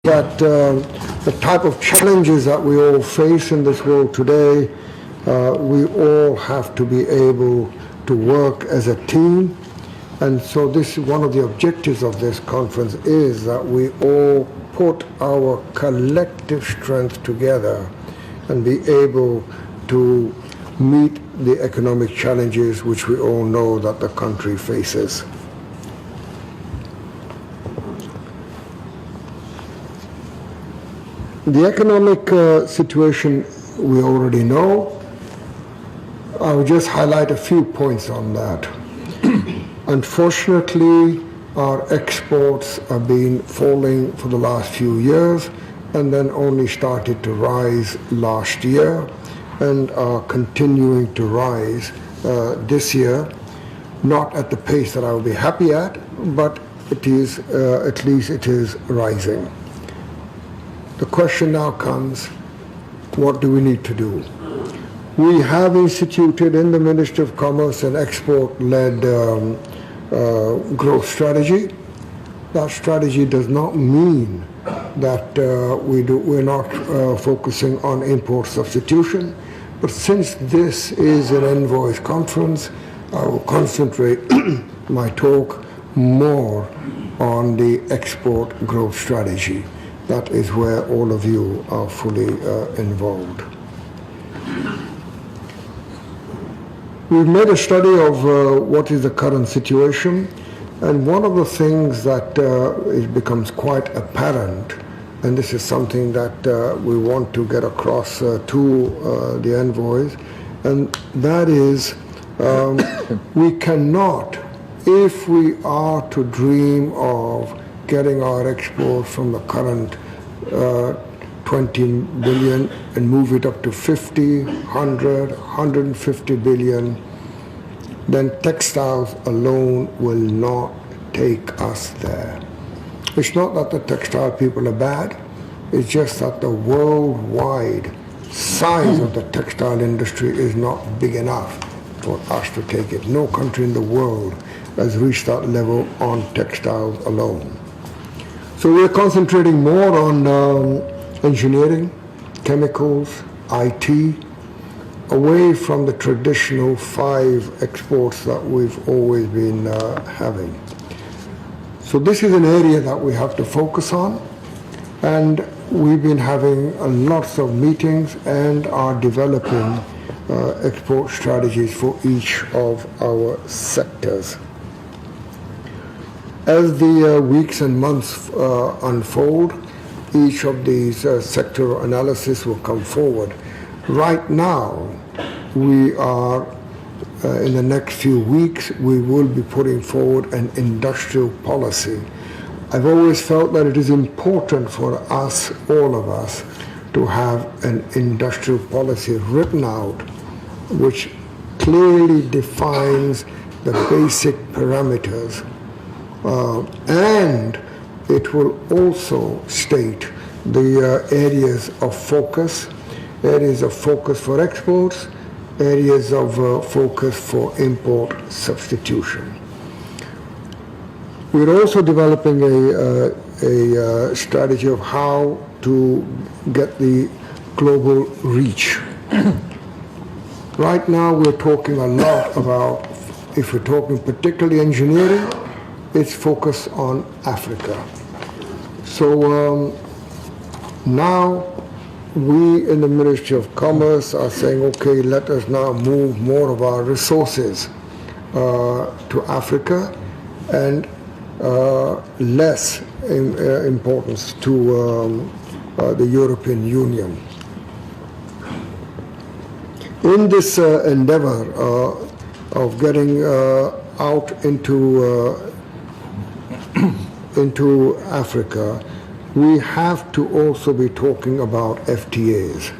that the type of challenges that we all face in this world today, we all have to be able to work as a team. And so this is one of the objectives of this conference, is that we all put our collective strength together and be able to meet the economic challenges which we all know that the country faces. The economic situation we already know. I'll just highlight a few points on that. Unfortunately, our exports have been falling for the last few years and then only started to rise last year and are continuing to rise this year, not at the pace that I would be happy at, but it is, at least it is rising. The question now comes, what do we need to do? We have instituted in the Ministry of Commerce an export-led growth strategy. That strategy does not mean that we're not focusing on import substitution, but since this is an Envoys conference, I will concentrate my talk more on the export growth strategy. That is where all of you are fully involved. We've made a study of what is the current situation, and one of the things that it becomes quite apparent, and this is something that we want to get across to the envoys, and that is we cannot, if we are to dream of getting our export from the current 20 billion and move it up to 50, 100, 150 billion, then textiles alone will not take us there. It's not that the textile people are bad, it's just that the worldwide size of the textile industry is not big enough for us to take it. No country in the world has reached that level on textiles alone. So we're concentrating more on engineering, chemicals, IT, away from the traditional 5 exports that we've always been having. So this is an area that we have to focus on, and we've been having lots of meetings and are developing export strategies for each of our sectors. As the weeks and months unfold, each of these sectoral analysis will come forward. Right now, we are, in the next few weeks, we will be putting forward an industrial policy. I've always felt that it is important for us, all of us, to have an industrial policy written out which clearly defines the basic parameters. And it will also state the areas of focus for exports, areas of focus for import substitution. We're also developing a strategy of how to get the global reach. Right now we're talking a lot about, if we're talking particularly engineering, it's focused on Africa. So now we in the Ministry of Commerce are saying, okay, let us now move more of our resources to Africa and less importance to the European Union. In this endeavor of getting out into Africa, we have to also be talking about FTAs.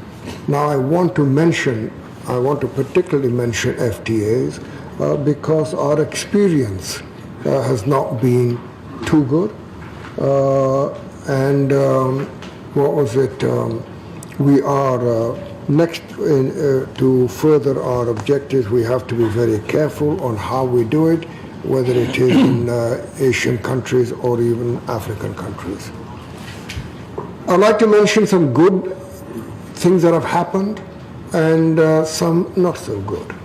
Now I want to particularly mention FTAs because our experience has not been too good. We are next to further our objectives, we have to be very careful on how we do it, whether it is in Asian countries or even African countries. I'd like to mention some good things that have happened and some not so good.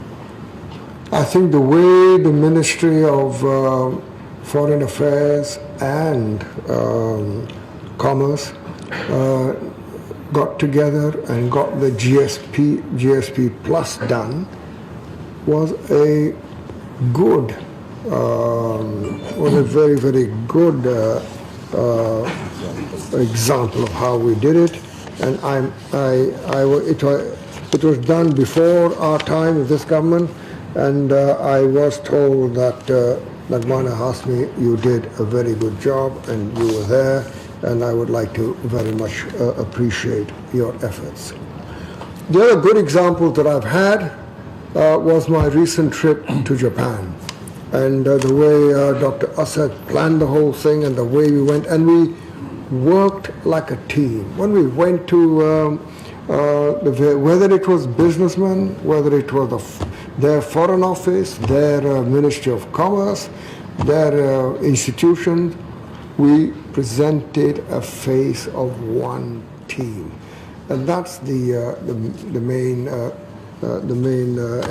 I think the way the Ministry of Foreign Affairs and Commerce got together and got the GSP Plus done was a good, was a very, very good example of how we did it. And it was done before our time with this government, and I was told that Nagmana asked me, you did a very good job and you were there, and I would like to very much appreciate your efforts. The other good example that I've had was my recent trip to Japan, and the way Dr. Asad planned the whole thing and the way we went, and we worked like a team. When we went to whether it was businessmen, whether it was their foreign office, their Ministry of Commerce, their institutions, we presented a face of one team, and that's the main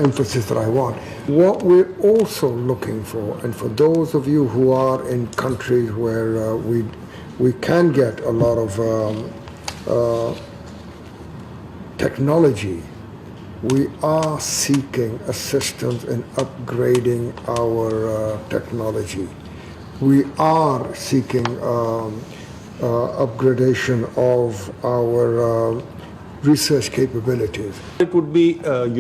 emphasis that I want. What we're also looking for, and for those of you who are in countries where we can get a lot of technology, we are seeking assistance in upgrading our technology. We are seeking upgradation of our research capabilities. It would be used